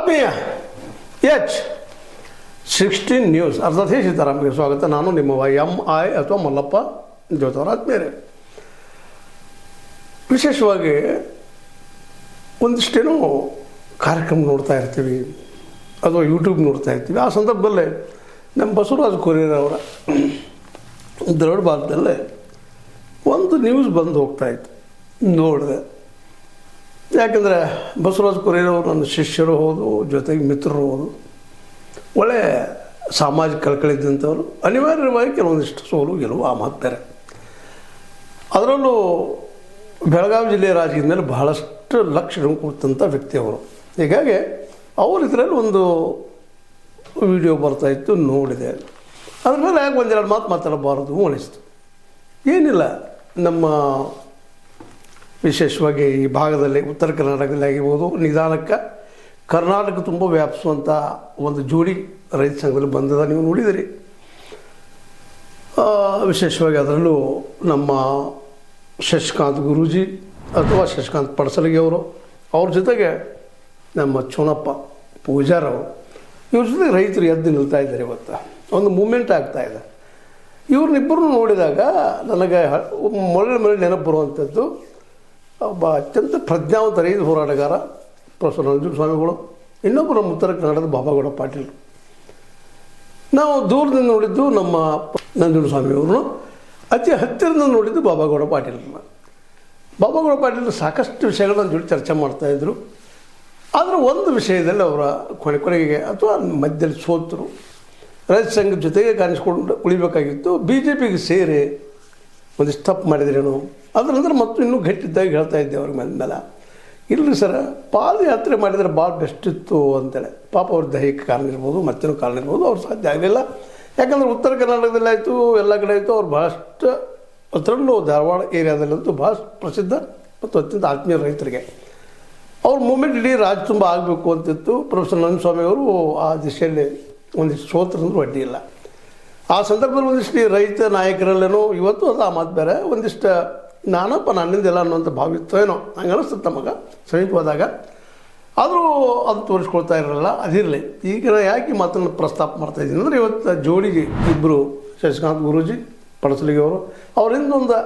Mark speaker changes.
Speaker 1: ಆತ್ಮೀಯ H16 news ಅರ್ಥಾತ್ ಸೀತಾರಾಮ್ಗೆ ಸ್ವಾಗತ. ನಾನು ನಿಮ್ಮವ MI ಅಥವಾ ಮಲ್ಲಪ್ಪ ಜೋತವರ ಆತ್ಮೀಯರೇ. ವಿಶೇಷವಾಗಿ ಒಂದಿಷ್ಟೇನೋ ಕಾರ್ಯಕ್ರಮ ನೋಡ್ತಾ ಇರ್ತೀವಿ ಅಥವಾ ಯೂಟ್ಯೂಬ್ ನೋಡ್ತಾ ಇರ್ತೀವಿ. ಆ ಸಂದರ್ಭದಲ್ಲೇ ನಮ್ಮ ಬಸವರಾಜ ಕೊರಿಯರವರ ದ್ರವಿಡ ಭಾರತದಲ್ಲೇ ಒಂದು ನ್ಯೂಸ್ ಬಂದು ಹೋಗ್ತಾಯಿತ್ತು, ನೋಡಿದೆ. ಯಾಕೆಂದರೆ ಬಸವರಾಜ ಕೊರಿಯರವರು ನನ್ನ ಶಿಷ್ಯರು ಹೌದು, ಜೊತೆಗೆ ಮಿತ್ರರು ಹೌದು, ಒಳ್ಳೆಯ ಸಾಮಾಜಿಕ ಕಳಕಳಿದ್ದಂಥವ್ರು. ಅನಿವಾರ್ಯವಾಗಿ ಕೆಲವೊಂದಿಷ್ಟು ಸೋಲು ಗೆಲುವು ಆ ಮಾತು ಬೇರೆ. ಅದರಲ್ಲೂ ಬೆಳಗಾವಿ ಜಿಲ್ಲೆಯ ರಾಜಕೀಯದ ಮೇಲೆ ಬಹಳಷ್ಟು ಲಕ್ಷಣ ಕೊಡ್ತಂಥ ವ್ಯಕ್ತಿ ಅವರು. ಹೀಗಾಗಿ ಅವ್ರ ಇದರಲ್ಲಿ ಒಂದು ವಿಡಿಯೋ ಬರ್ತಾಯಿತ್ತು, ನೋಡಿದೆ. ಅದ್ರ ಮೇಲೆ ಯಾಕೆ ಒಂದೆರಡು ಮಾತು ಮಾತಾಡಬಾರದು ಅನಿಸ್ತು. ಏನಿಲ್ಲ, ನಮ್ಮ ವಿಶೇಷವಾಗಿ ಈ ಭಾಗದಲ್ಲಿ ಉತ್ತರ ಕರ್ನಾಟಕದಲ್ಲಿ ಆಗಿರ್ಬೋದು, ನಿಧಾನಕ್ಕೆ ಕರ್ನಾಟಕ ತುಂಬ ವ್ಯಾಪಿಸುವಂಥ ಒಂದು ಜೋಡಿ ರೈತ ಸಂಘದಲ್ಲಿ ಬಂದದ, ನೀವು ನೋಡಿದಿರಿ. ವಿಶೇಷವಾಗಿ ಅದರಲ್ಲೂ ನಮ್ಮ ಶಶಿಕಾಂತ್ ಗುರೂಜಿ ಅಥವಾ ಶಶಿಕಾಂತ್ ಪಡಸಲಗಿ ಅವರು, ಅವ್ರ ಜೊತೆಗೆ ನಮ್ಮ ಚೋನಪ್ಪ ಪೂಜಾರವರು, ಇವ್ರ ಜೊತೆಗೆ ರೈತರು ಎದ್ದು ನಿಲ್ತಾ ಇದ್ದಾರೆ. ಇವತ್ತು ಒಂದು ಮೂಮೆಂಟ್ ಆಗ್ತಾಯಿದೆ. ಇವ್ರನ್ನಿಬ್ಬರನ್ನು ನೋಡಿದಾಗ ನನಗೆ ಮೊದಲ ನೆನಪು ಬರುವಂಥದ್ದು ಒಬ್ಬ ಅತ್ಯಂತ ಪ್ರಜ್ಞಾವಂತ ರೈತ ಹೋರಾಟಗಾರ ಪ್ರೊಫೆಸರ್ ನಂಜುಂಡಸ್ವಾಮಿಗಳು, ಇನ್ನೊಬ್ಬರು ನಮ್ಮ ಉತ್ತರ ಕನ್ನಡದ ಬಾಬಾಗೌಡ ಪಾಟೀಲ್. ನಾವು ದೂರದಿಂದ ನೋಡಿದ್ದು ನಮ್ಮ ನಂಜುಂಡಸ್ವಾಮಿಯವ್ರನ್ನು, ಅತಿ ಹತ್ತಿರದಿಂದ ನೋಡಿದ್ದು ಬಾಬಾಗೌಡ ಪಾಟೀಲ್ರನ್ನ. ಬಾಬಾಗೌಡ ಪಾಟೀಲ್ ಸಾಕಷ್ಟು ವಿಷಯಗಳನ್ನ ಜೊತೆ ಚರ್ಚೆ ಮಾಡ್ತಾಯಿದ್ರು. ಆದರೆ ಒಂದು ವಿಷಯದಲ್ಲಿ ಅವರ ಕೊನೆಗೆ ಅಥವಾ ಮಧ್ಯದಲ್ಲಿ ಸೋತರು. ರೈತ ಸಂಘದ ಜೊತೆಗೆ ಕಾಣಿಸ್ಕೊಂಡು ಉಳಿಬೇಕಾಗಿತ್ತು. BJPಗೆ ಸೇರಿ ಒಂದಿಷ್ಟು ತಪ್ಪು ಮಾಡಿದ್ರೇನು, ಅದ್ರ ನಂತರ ಮತ್ತು ಇನ್ನೂ ಗಟ್ಟಿದ್ದಾಗಿ ಹೇಳ್ತಾ ಇದ್ದೆ ಅವ್ರಿಗೆ ಮೇಲೆ. ಇಲ್ಲರಿ ಸರ್, ಪಾದಯಾತ್ರೆ ಮಾಡಿದರೆ ಭಾಳ ಬೆಸ್ಟ್ ಇತ್ತು ಅಂತೇಳಿ. ಪಾಪ ಅವ್ರ ದೈಹಿಕ ಕಾರಣ ಇರ್ಬೋದು, ಮತ್ತೇನೋ ಕಾರಣ ಇರ್ಬೋದು, ಅವ್ರು ಸಾಧ್ಯ ಆಗಲಿಲ್ಲ. ಯಾಕಂದರೆ ಉತ್ತರ ಕರ್ನಾಟಕದಲ್ಲಿ ಆಯಿತು, ಎಲ್ಲ ಕಡೆ ಆಯಿತು. ಅವ್ರು ಭಾಳಷ್ಟು ಅದರಲ್ಲೂ ಧಾರವಾಡ ಏರಿಯಾದಲ್ಲಂತೂ ಭಾಳ ಪ್ರಸಿದ್ಧ ಮತ್ತು ಅತ್ಯಂತ ಆತ್ಮೀಯ ರೈತರಿಗೆ. ಅವ್ರ ಮೂಮೆಂಟ್ ಇಡೀ ರಾಜ್ಯ ತುಂಬ ಆಗಬೇಕು ಅಂತಿತ್ತು. ಪ್ರೊಫೆಸರ್ ನಂಜುಂಡಸ್ವಾಮಿಯವರು ಆ ದಿಶೆಯಲ್ಲಿ ಒಂದಿಷ್ಟು ಸೋತ್ರಂದ್ರೂ ಅಡ್ಡಿ ಇಲ್ಲ. ಆ ಸಂದರ್ಭದಲ್ಲಿ ಒಂದಿಷ್ಟು ರೈತ ನಾಯಕರಲ್ಲೇನೋ ಇವತ್ತು ಅದು ಆ ಮಾತು ಬೇರೆ, ಒಂದಿಷ್ಟು ನಾನಪ್ಪ ನನ್ನಿಂದೆಲ್ಲ ಅನ್ನೋಂಥ ಭಾವಿತ್ತು ಏನೋ ಹಂಗೆ ಅನಿಸ್ತದೆ ನಮಗೆ ಸಮೀಪವಾದಾಗ. ಆದರೂ ಅದು ತೋರಿಸ್ಕೊಳ್ತಾ ಇರಲಿಲ್ಲ. ಅದಿರಲಿ, ಈಗ ಯಾಕೆ ಮಾತನ್ನು ಪ್ರಸ್ತಾಪ ಮಾಡ್ತಾಯಿದ್ದೀನಿ ಅಂದರೆ, ಇವತ್ತು ಜೋಡಿಗೆ ಇಬ್ಬರು ಶಶಿಕಾಂತ್ ಗುರೂಜಿ ಪಡಸಲಿಗೆ ಅವರು, ಅವರಿಂದ ಒಂದು